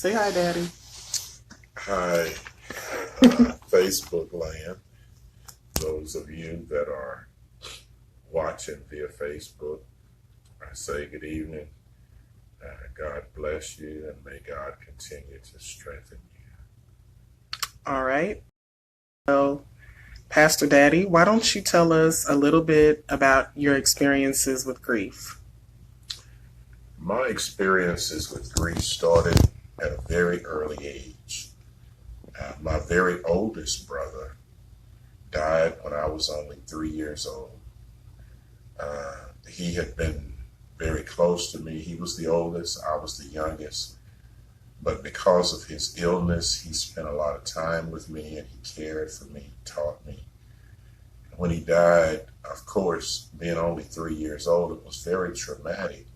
Say hi, Daddy. Hi, Facebook land. Those of you that are watching via Facebook, I say good evening. God bless you and may God continue to strengthen you. All right. So, Pastor Daddy, why don't you tell us a little bit about your experiences with grief? My experiences with grief started at a very early age. My very oldest brother died when I was only 3 years old. He had been very close to me. He was the oldest, I was the youngest. But because of his illness, he spent a lot of time with me and he cared for me, taught me. When he died, of course, being only 3 years old, it was very traumatic.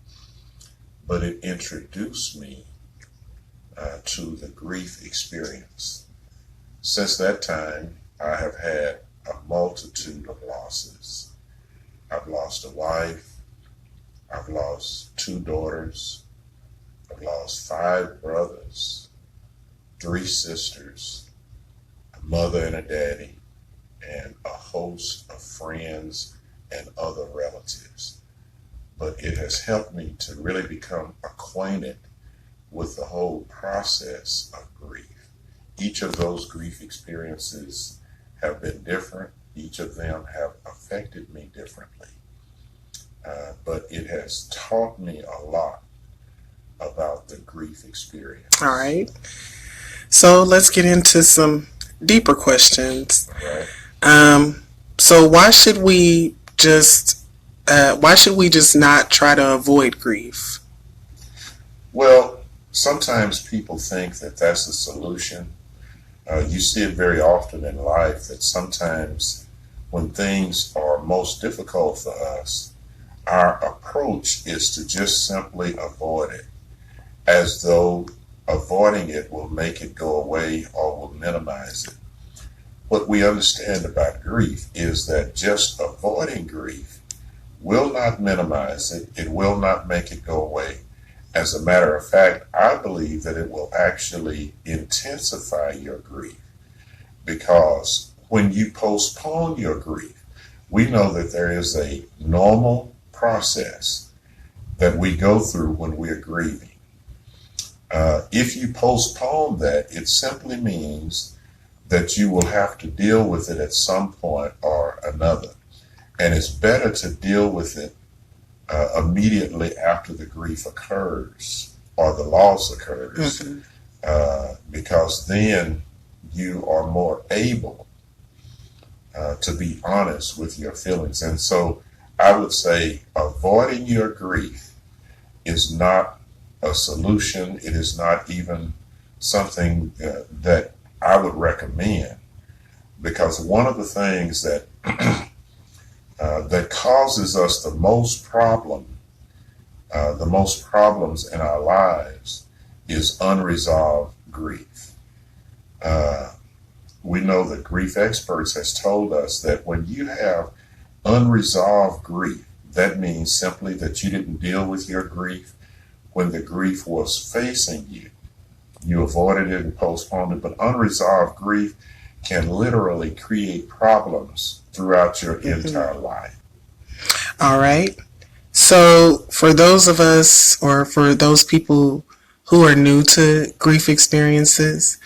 But it introduced me to the grief experience. Since that time, I have had a multitude of losses. I've lost a wife. I've lost 2 daughters. I've lost 5 brothers, 3 sisters, a mother and a daddy, and a host of friends and other relatives. But it has helped me to really become acquainted with the whole process of grief. Each of those grief experiences have been different. Each of them have affected me differently. But it has taught me a lot about the grief experience. All right. So let's get into some deeper questions. Right. So why should we just not try to avoid grief? Well, sometimes people think that that's the solution. You see it very often in life that sometimes when things are most difficult for us, our approach is to just simply avoid it, as though avoiding it will make it go away or will minimize it. What we understand about grief is that just avoiding grief will not minimize it. It will not make it go away. As a matter of fact, I believe that it will actually intensify your grief, because when you postpone your grief, we know that there is a normal process that we go through when we're grieving. If you postpone that, it simply means that you will have to deal with it at some point or another. And it's better to deal with it immediately after the grief occurs or the loss occurs, because then you are more able to be honest with your feelings. And so I would say avoiding your grief is not a solution. It is not even something that I would recommend, because one of the things that that causes us the most problems in our lives is unresolved grief. We know that grief experts has told us that when you have unresolved grief, that means simply that you didn't deal with your grief when the grief was facing you. You avoided it and postponed it, but unresolved grief can literally create problems throughout your entire life. All right. So for those of us, or for those people who are new to grief experiences,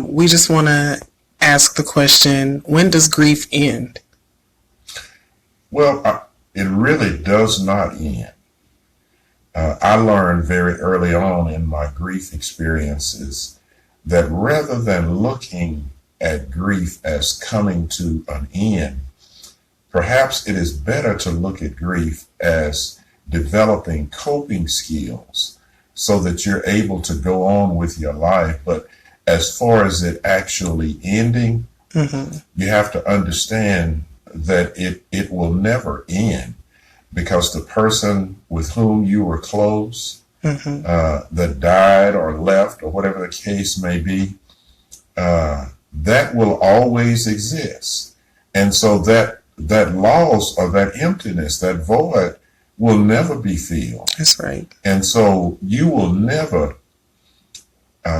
we just want to ask the question, when does grief end? Well, it really does not end. I learned very early on in my grief experiences that rather than looking at grief as coming to an end, perhaps it is better to look at grief as developing coping skills so that you're able to go on with your life. But as far as it actually ending, you have to understand that it will never end, because the person with whom you were close that died or left or whatever the case may be, that will always exist. And so that loss or that emptiness, that void will never be filled. That's right. And so you will never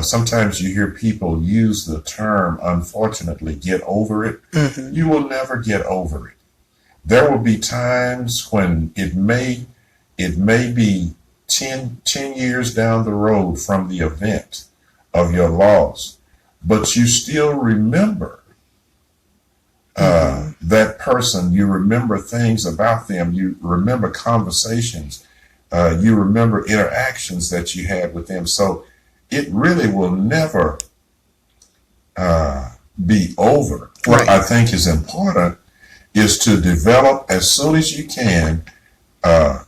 sometimes you hear people use the term, unfortunately, get over it. Mm-hmm. You will never get over it. There will be times when it may be 10 years down the road from the event of your loss, but you still remember that person. You remember things about them. You remember conversations. You remember interactions that you had with them. So it really will never be over. What I think is important is to develop as soon as you can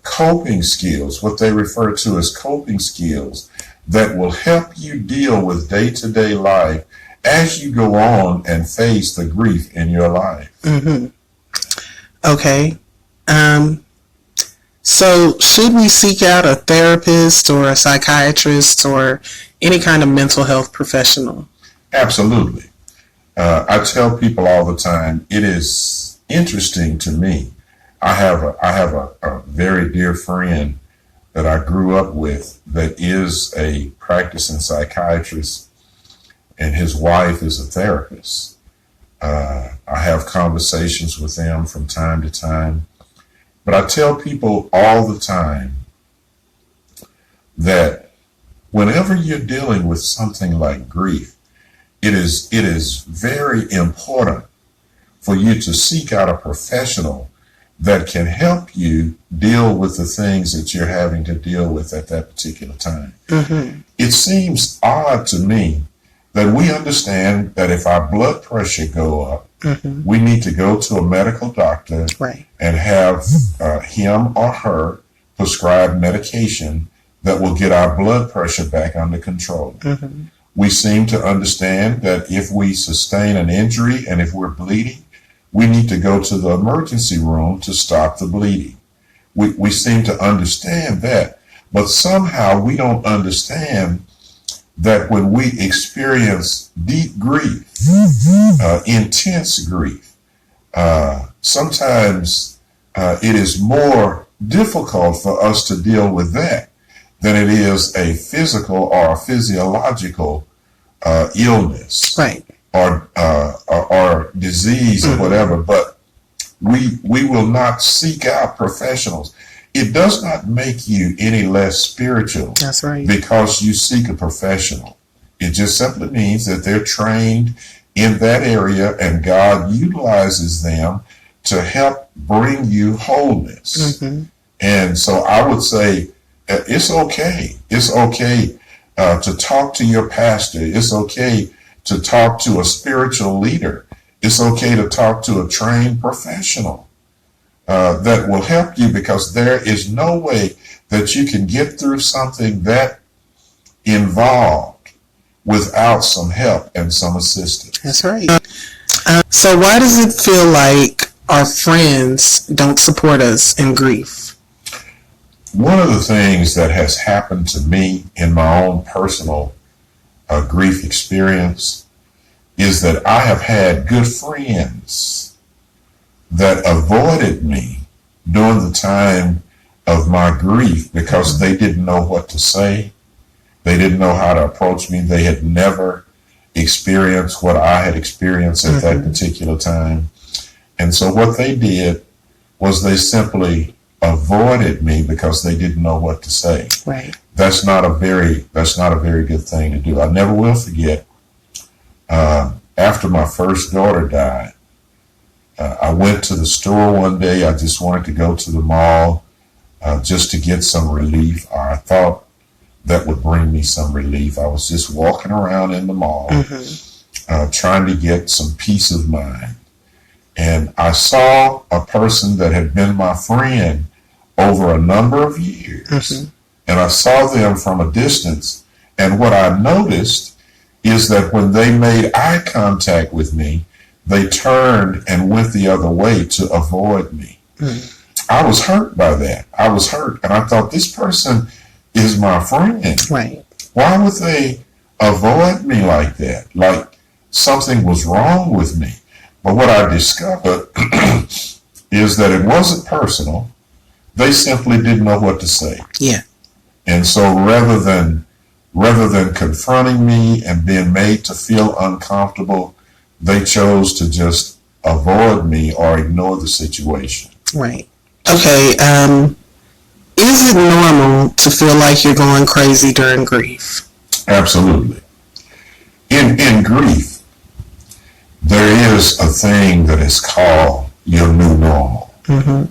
coping skills, what they refer to as coping skills, that will help you deal with day-to-day life as you go on and face the grief in your life. Mm-hmm. Okay. So should we seek out a therapist or a psychiatrist or any kind of mental health professional? Absolutely. I tell people all the time, it is interesting to me. I have a very dear friend that I grew up with that is a practicing psychiatrist, and his wife is a therapist. I have conversations with them from time to time, but I tell people all the time that whenever you're dealing with something like grief, it is very important for you to seek out a professional that can help you deal with the things that you're having to deal with at that particular time. Mm-hmm. It seems odd to me that we understand that if our blood pressure go up, mm-hmm. we need to go to a medical doctor right. and have him or her prescribe medication that will get our blood pressure back under control. Mm-hmm. We seem to understand that if we sustain an injury and if we're bleeding, we need to go to the emergency room to stop the bleeding. We seem to understand that, but somehow we don't understand that when we experience deep grief, intense grief, sometimes it is more difficult for us to deal with that than it is a physical or a physiological illness. Right. Or disease or whatever, but we will not seek out professionals. It does not make you any less spiritual. That's right. Because you seek a professional. It just simply means that they're trained in that area and God utilizes them to help bring you wholeness. Mm-hmm. And so I would say it's okay. It's okay to talk to your pastor. It's okay to talk to a spiritual leader. It's okay to talk to a trained professional that will help you, because there is no way that you can get through something that involved without some help and some assistance. That's right. So why does it feel like our friends don't support us in grief? One of the things that has happened to me in my own personal grief experience is that I have had good friends that avoided me during the time of my grief because they didn't know what to say. They didn't know how to approach me. They had never experienced what I had experienced at that particular time. And so what they did was they simply avoided me because they didn't know what to say. Right. That's not a very good thing to do. I never will forget. After my first daughter died, I went to the store one day. I just wanted to go to the mall just to get some relief. I thought that would bring me some relief. I was just walking around in the mall, trying to get some peace of mind. And I saw a person that had been my friend over a number of years. And I saw them from a distance. And what I noticed is that when they made eye contact with me, they turned and went the other way to avoid me. I was hurt by that. I was hurt. And I thought, this person is my friend. Right. Why would they avoid me like that? Like something was wrong with me. But what I discovered is that it wasn't personal. They simply didn't know what to say. Yeah. And so rather than rather than confronting me and being made to feel uncomfortable, they chose to just avoid me or ignore the situation. Right. Okay. Is it normal to feel like you're going crazy during grief? Absolutely. In grief, there is a thing that is called your new normal. Mm-hmm.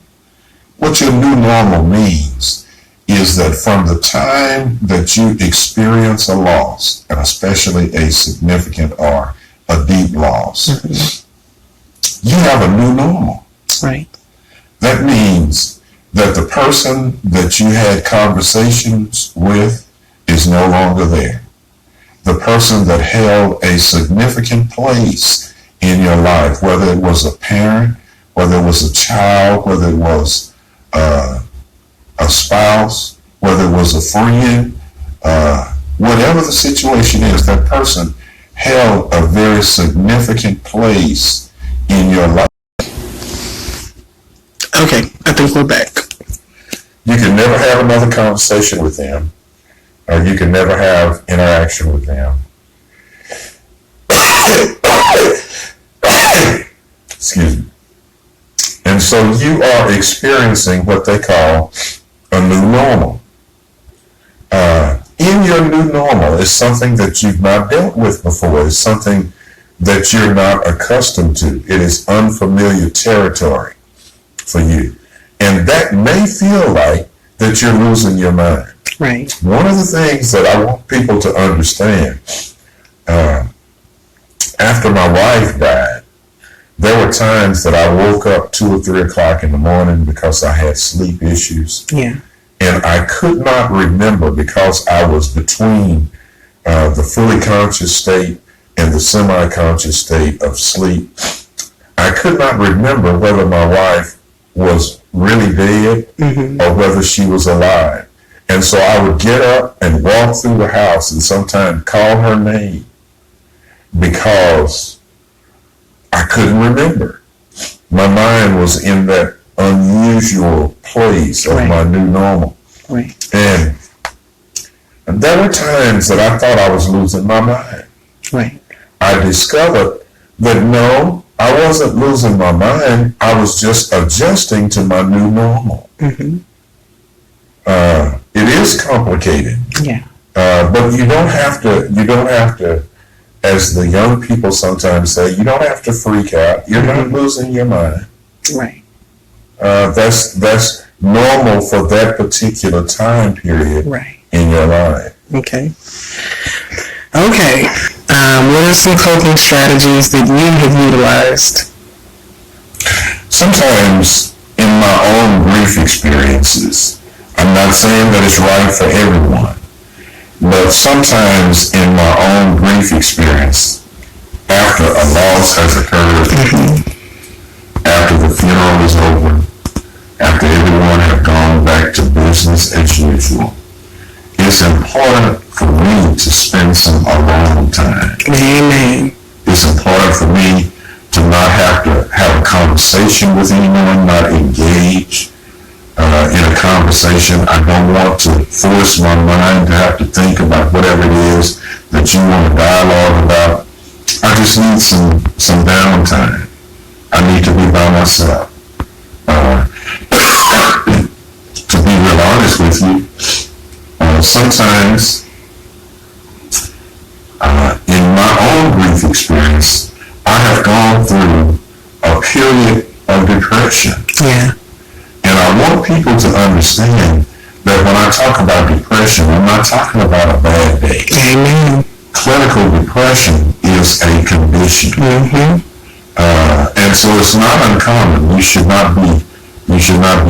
What your new normal means is that from the time that you experience a loss, and especially a significant or a deep loss, you have a new normal. Right. That means that the person that you had conversations with is no longer there. The person that held a significant place in your life, whether it was a parent, whether it was a child, whether it was a spouse, whether it was a friend, whatever the situation is, that person held a very significant place in your life. Okay, I think we're back. You can never have another conversation with them, or you can never have interaction with them. Excuse me. And so you are experiencing what they call a new normal. In your new normal is something that you've not dealt with before. It's something that you're not accustomed to. It is unfamiliar territory for you. And that may feel like that you're losing your mind. Right. One of the things that I want people to understand, after my wife died, there were times that I woke up 2 or 3 o'clock in the morning because I had sleep issues. Yeah. And I could not remember, because I was between the fully conscious state and the semi-conscious state of sleep. I could not remember whether my wife was really dead or whether she was alive. And so I would get up and walk through the house and sometimes call her name because I couldn't remember. My mind was in that unusual place of my new normal. Right. And there were times that I thought I was losing my mind. Right. I discovered that no, I wasn't losing my mind. I was just adjusting to my new normal. It is complicated. Yeah. But you don't have to, as the young people sometimes say, you don't have to freak out. You're not losing your mind. Right. That's normal for that particular time period in your life. Okay. Okay. What are some coping strategies that you have utilized? Sometimes in my own grief experiences, I'm not saying that it's right for everyone, but sometimes in my own grief experience, after a loss has occurred, after the funeral is over, after everyone have gone back to business as usual, it's important for me to spend some alone time. Amen. It's important for me to not have to have a conversation with anyone, not engage in a conversation. I don't want to force my mind to have to think about whatever it is that you want to dialogue about. I just need some downtime. I need to be by myself. To be real honest with you, sometimes in my own grief experience, I have gone through a period of depression. Yeah. And I want people to understand that when I talk about depression, I'm not talking about a bad day. Amen. Clinical depression is a condition. And so it's not uncommon. You should not be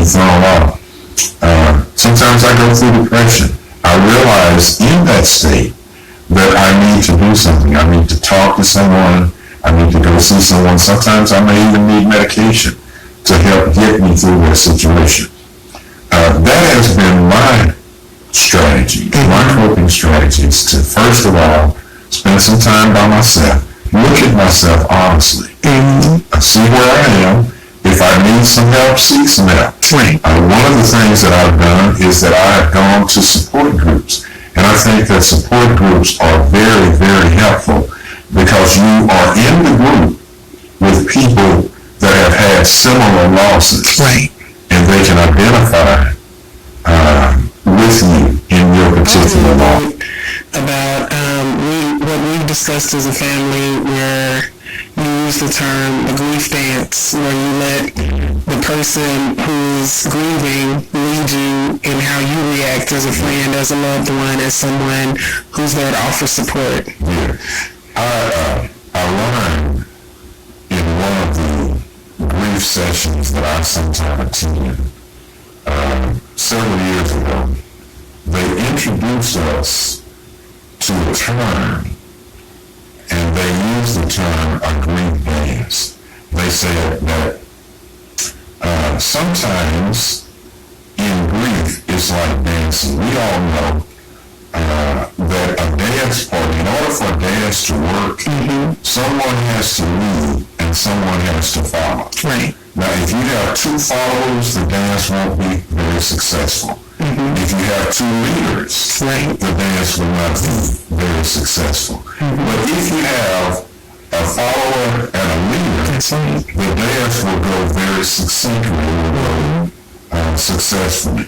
thrown off. Sometimes I go through depression. I realize in that state that I need to do something. I need to talk to someone. I need to go see someone. Sometimes I may even need medication to help get me through that situation. That has been my strategy. My coping strategy is to, first of all, spend some time by myself. Look at myself honestly. See where I am. If I need some help, seek some help. One of the things that I've done is that I have gone to support groups. And I think that support groups are very, very helpful because you are in the group with people that have had similar losses. Right. And they can identify with you in your particular loss. About what we've discussed as a family, where you use the term the grief dance, where you let the person who's grieving lead you in how you react as a friend, as a loved one, as someone who's there to offer support. Yeah. I learned in one of the grief sessions that I sometimes attend several years ago, they introduced us to a term, and they used the term a grief dance. They said that sometimes in grief it's like dancing. We all know that a dance party, in order for a dance to work, someone has to lead and someone has to follow. Right. Now, if you have two followers, the dance won't be very successful. If you have two leaders, Right. the dance will not be very successful. But if you have a follower and a leader, That's right. the dance will go very succinctly, will go successfully.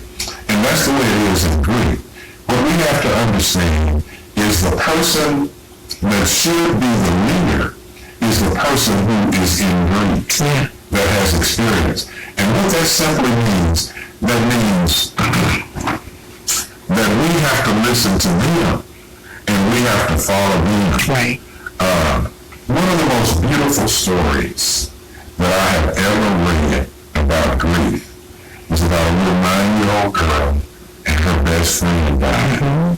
And that's the way it is in grief. What we have to understand is the person that should be the leader is the person who is in grief, Yeah. that has experience. And what that simply means, that means that we have to listen to them and we have to follow them. Right. One of the most beautiful stories that I have ever read about grief was about a little 9-year-old girl and her best friend died.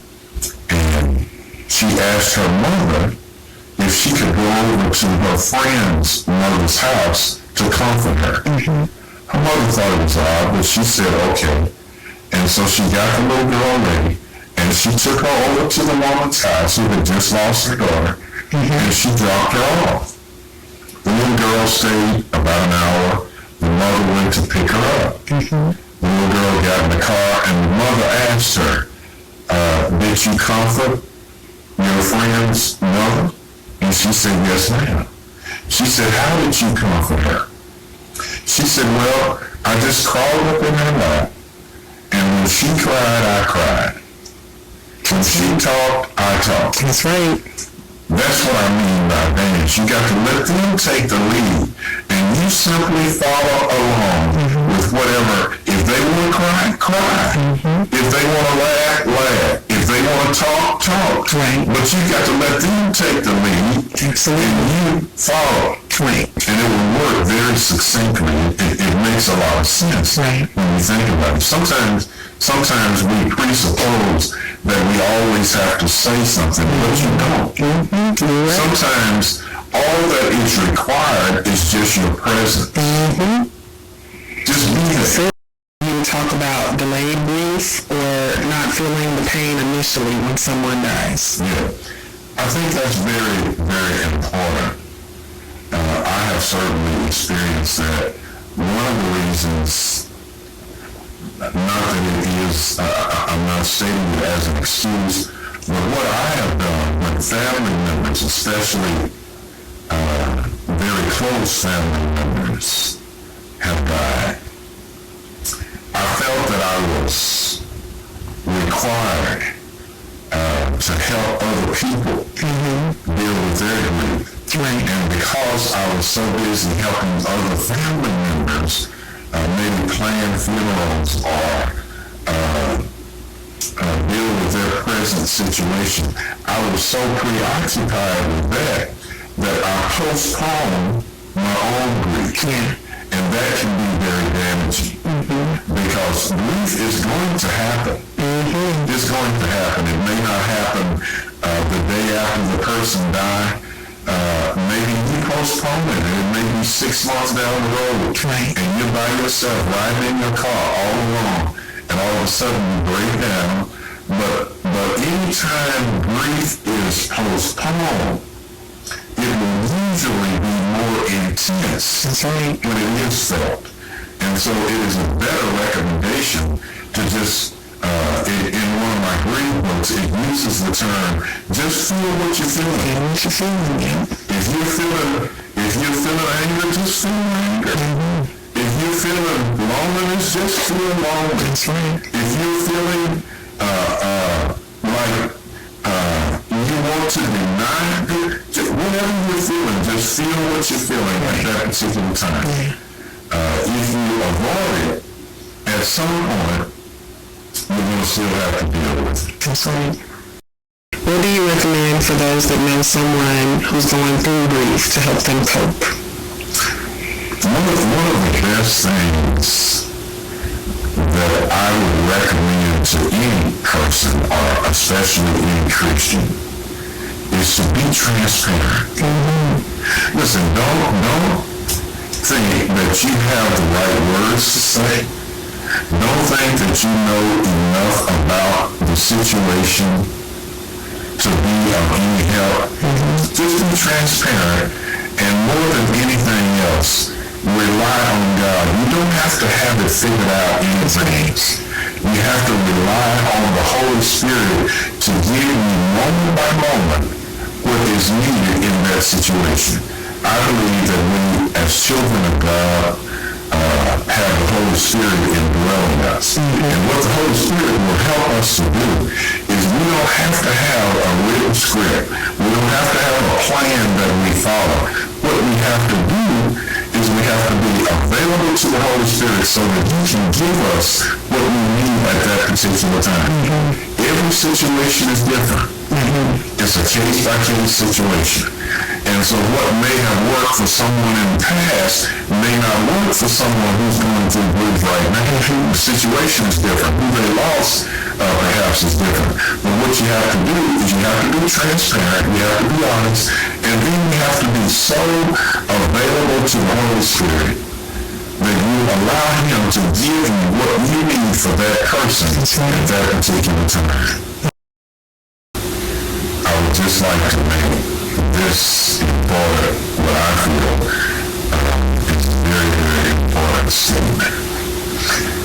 And she asked her mother if she could go over to her friend's mother's house to comfort her. Her mother thought it was odd, but she said okay. And so she got the little girl ready, and she took her over to the woman's house who had just lost her daughter, and she dropped her off. The little girl stayed about an hour. The mother went to pick her up. The little girl got in the car, and the mother asked her, did you comfort your friend's mother? And she said, yes, ma'am. She said, how did you comfort her? She said, well, I just crawled up in her lap, and when she cried, I cried. When she talked, I talked. That's right. That's what I mean by dance. You got to let them take the lead, and you simply follow along with whatever. If they want to cry, cry. If they want to laugh, laugh. If they want to talk, talk. Right. But you got to let them take the lead, Absolutely. and you follow. Right. And it will work very succinctly. It makes a lot of sense Right. when you think about it. Sometimes we presuppose that we always have to say something, but you don't. Right. Sometimes all that is required is just your presence. Just be there. You talk about delayed grief or not feeling the pain initially when someone dies. Yeah. I think that's very, very important. I have certainly experienced that. One of the reasons, not that it is, I'm not stating it as an excuse, but what I have done when family members, especially very close family members, have died, I felt that I was required to help other people deal with their grief. Right. And because I was so busy helping other family members maybe plan funerals or deal with their present situation, I was so preoccupied with that I postponed my own grief. Yeah. And that can be very damaging because grief is going to happen. It's going to happen. It may not happen the day after the person died. Maybe you postpone it. It may be 6 months down the road. Right. And you're by yourself riding in your car all alone. And all of a sudden you break down. But anytime grief is postponed, it will usually be more intense That's right. when it is felt. And so it is a better recommendation to just In one of my grief books, it uses the term, just feel what you're feeling. Feel what you're feeling, yeah. If you're feeling anger, just feel anger. If you're feeling loneliness, just feel lonely. That's right. If you're feeling like you want to deny, whatever you're feeling, just feel what you're feeling at that particular time. If you avoid it, at some point, you're going to still have to deal with it. That's right. What do you recommend for those that know someone who's going through grief to help them cope? One of the best things that I would recommend to any person, or especially any Christian, is to be transparent. Listen, don't think that you have the right words to say. Don't think that you know enough about the situation to be of any help. Just be transparent, and more than anything else, rely on God. You don't have to have it figured out in advance. You have to rely on the Holy Spirit to give you moment by moment what is needed in that situation. I believe that we, as children of God, have the Holy Spirit indwelling us. And what the Holy Spirit will help us to do is we don't have to have a written script. We don't have to have a plan that we follow. What we have to do is we have to be available to the Holy Spirit so that He can give us what we need at that particular time. Every situation is different. It's a case-by-case situation. And so what may have worked for someone in the past may not work for someone who's going through grief right now. The situation is different. Who they lost perhaps is different. But what you have to do is you have to be transparent, you have to be honest, and then you have to be so available to the Holy Spirit that you allow Him to give you what you need for that person at that particular time. I would just like to make this important, what I feel is a very, very important statement.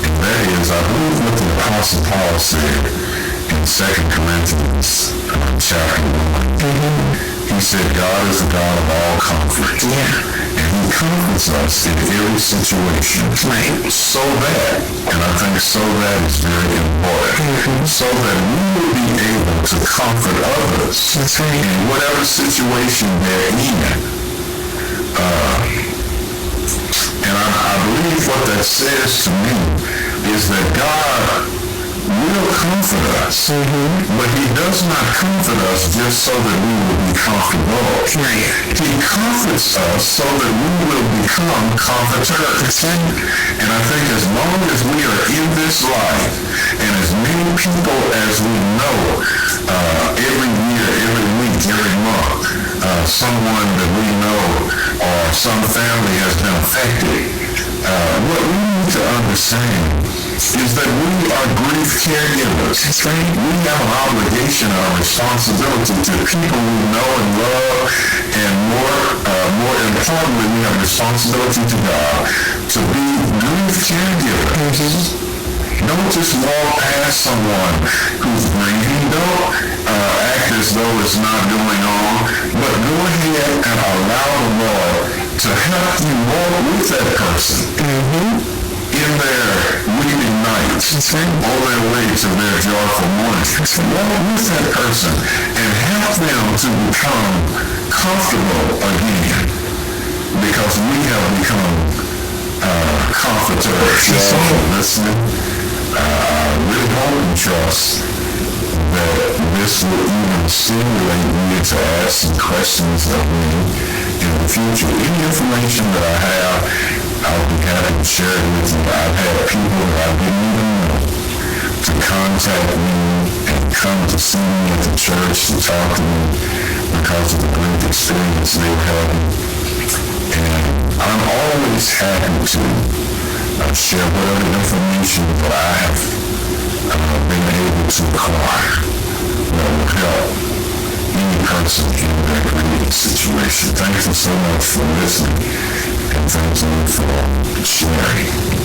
And that is, I believe what the Apostle Paul said in 2 Corinthians chapter 1. He said, God is the God of all comfort. And He comforts us in every situation. So that, and I think so that is very important, so that we will be able to comfort others in whatever situation they're in. And I believe what that says to me is that God will comfort us, but He does not comfort us just so that we will be comfortable. He comforts us so that we will become comforters. And I think as long as we are in this life, and as many people as we know, every year, every week, every month, someone that we know or some family has been affected, what we need to understand is that we are grief caregivers. We have an obligation or a responsibility to people we know and love, and more importantly, we have a responsibility to God to be grief caregivers. Don't just walk past someone who's grieving. Don't act as though it's not going on, but go ahead and allow the Lord to help you walk with that person in their weeping nights, on their way to their joyful morning. Walk with that person and help them to become comfortable again, because we have become comforters. Listening, I really hope and trust that this will even stimulate me to ask some questions of me in the future. Any information that I have, I'll be happy to share it with you. I've had people that I didn't even know to contact me and come to see me at the church to talk to me because of the great experience they were having. And I'm always happy to share whatever information that I have been able to acquire that will help any person in that grieving situation. Thank you so much for listening, and thank you for sharing.